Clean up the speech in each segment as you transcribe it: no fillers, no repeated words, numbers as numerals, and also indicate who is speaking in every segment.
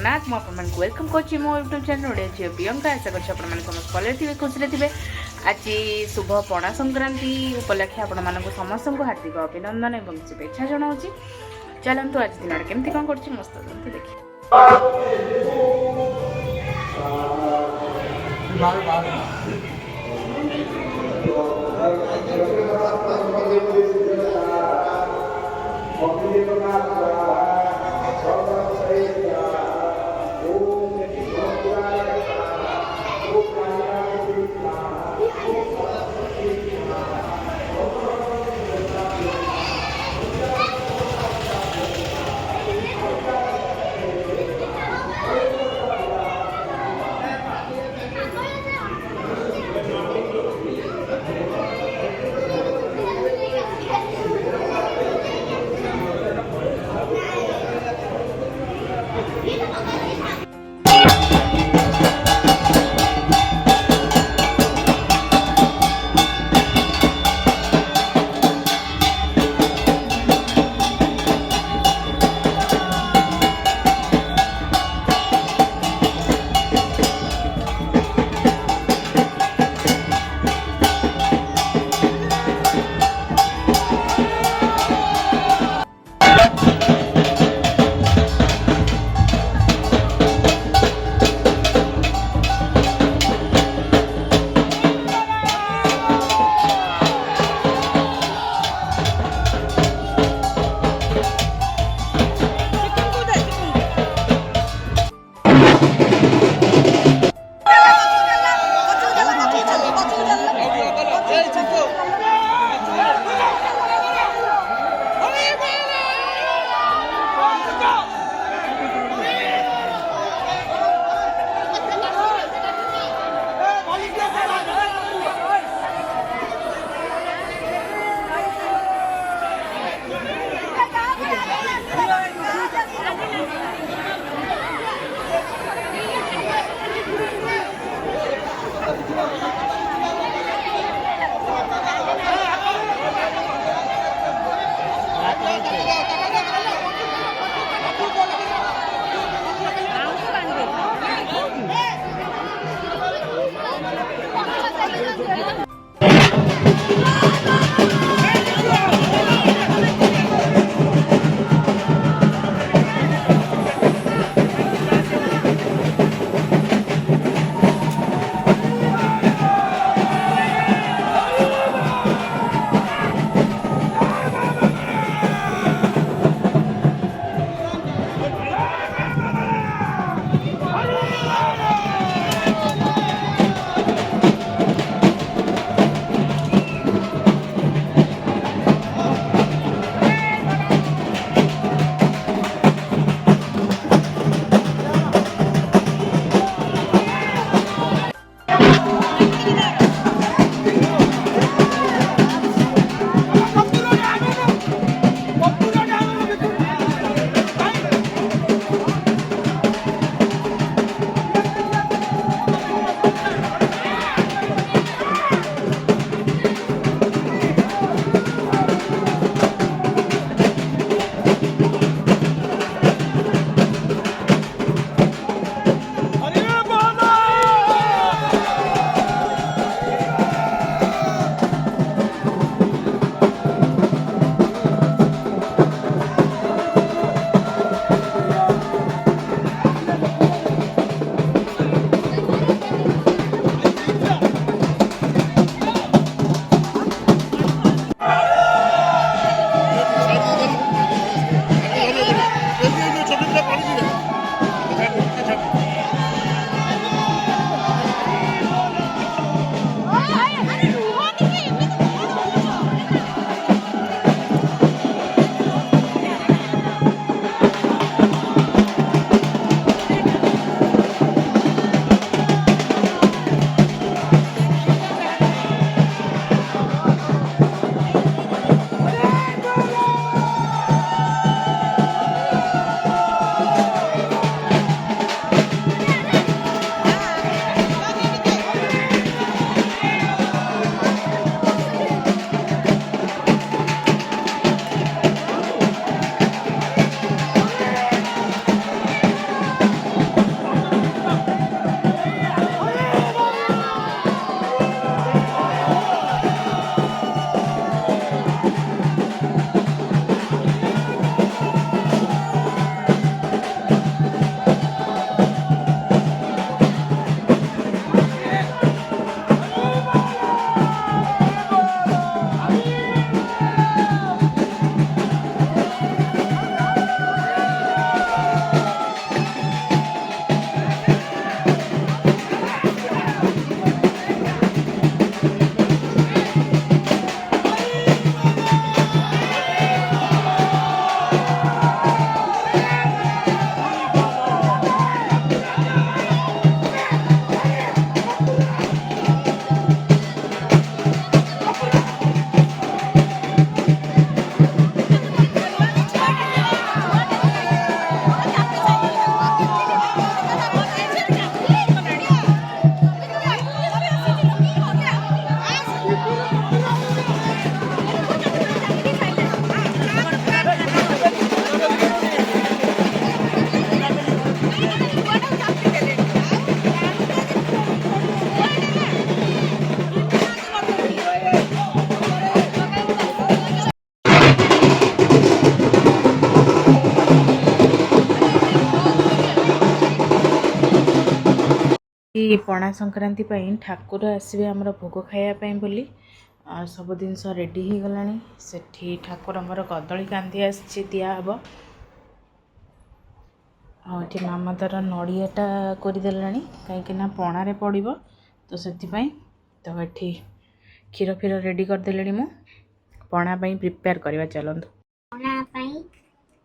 Speaker 1: जगन्नाथ मुझे वेलकम कर मो यूट्यूब चैनल ओडिया झील प्रियंका आशा कर समस्त भले थे खुशी थे। आज शुभ पणा संक्रांति उपलक्षे आपण मानक समस्त को हार्दिक अभिनंदन और शुभेच्छा जनाऊँगी। चलतु आज दिन केमती कौन कर मस्त देखिए। पणा संक्रांति ठाकुर आसवे आमर भोग खायापाई बोली सब जिनस रेडी हो गलानी सेठी ठाकुरंकर कदली कांदी आसी दिहब आठी मामा तार नड़ियाटा करदेलानी कहीं पणारे पड़ो तो से तो ये क्षीर फीर रेडी करदे मु पणा प्रिपेयर करवा चलतु
Speaker 2: पणा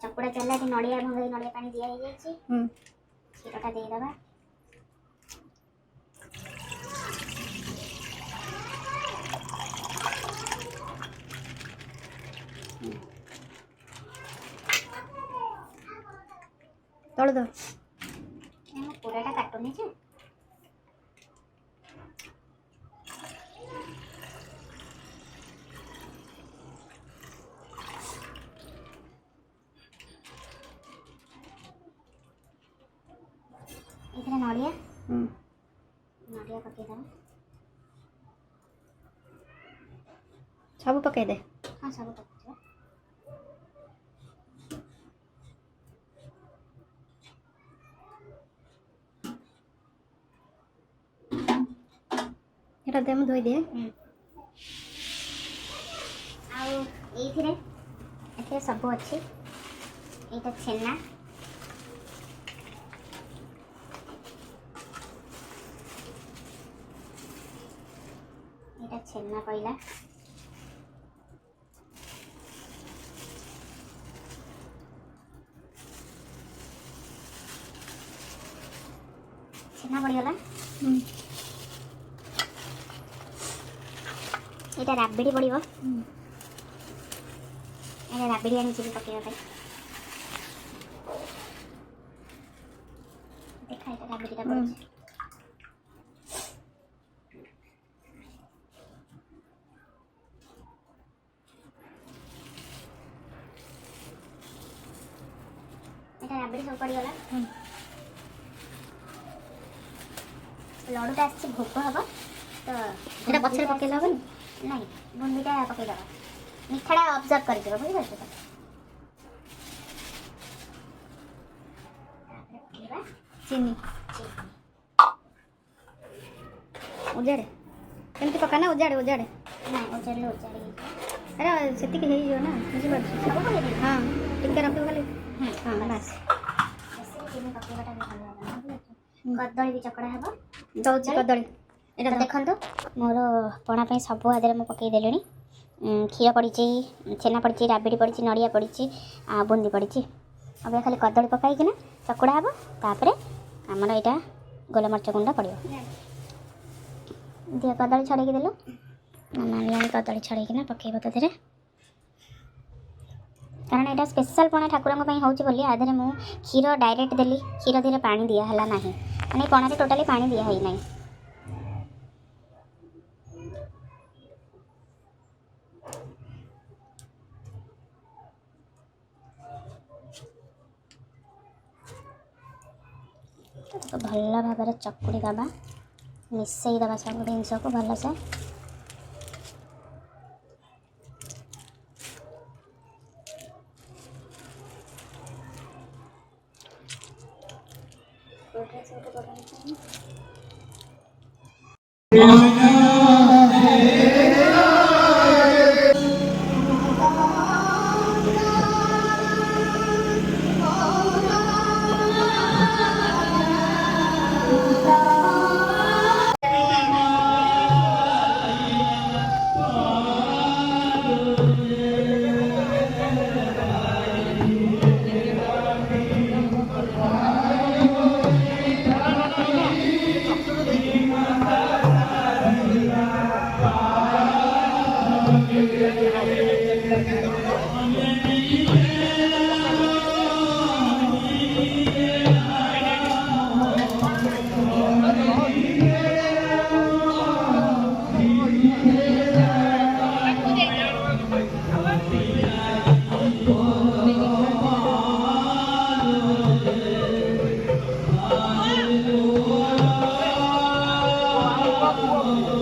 Speaker 2: चकुड़ा चला नड़िया भंग नड़िया पानी दिया क्षीरटा देदेबा तोड़ दो पूराटा काटुनी छे इधर नड़िया नड़िया पके दे सब पके दे हां सब पके दे एटा दे हम धोई दे आउ एथिरे एथे सब अछि एटा छेना एटा छेना पइला छेना पड़गला एटा राबड़ी पड़ो एटा राबड़ी आनी पकेवा देखा एटा राबड़ीटा पड़छ एटा राबड़ी सब पड़गला लडुटा आछि भोग हबो तो एटा पछरे पकेला हबो नहीं बुंदीटा पकई दबा मिठाटा ऑब्जर्व कर देबा बुझि पाछो चीनी उजाड़े केमती पकाना उजाड़े उजाड़े नहीं उजाड़े उजाड़े अरे सेति के हेई जो ना बुझि पाछो सब पके हां टिके रखो खाली हां बस चीनी पकेबाटा भलो कदली भी चकड़ा हेबो दउची कदली एटा देखंतु मोर पणा पे सब आदरे मु पकई देलेनी क्षीर पड़ी छेना पड़ी राबड़ी पड़ी नड़िया पड़ी बुंदी पड़ी अब खाली कदली पकाई कि चकुड़ा हे तापर आमर यहाँ गोलमरच गुंड पड़ो दिया कदली छड़ेकी देलु मामा कदली छड़ेकिना पकेब तथे कारण यहाँ स्पेशल पणा ठाकुर होली आधे मु क्षीर डायरेक्ट देली क्षीर धीरे पानी दिहला ना मैंने पणारे टोटाली पानी दिहई ना तो भल भाव चकुड़ी दबा मिसई दबा सब जिनस को भलसे
Speaker 3: Whoa.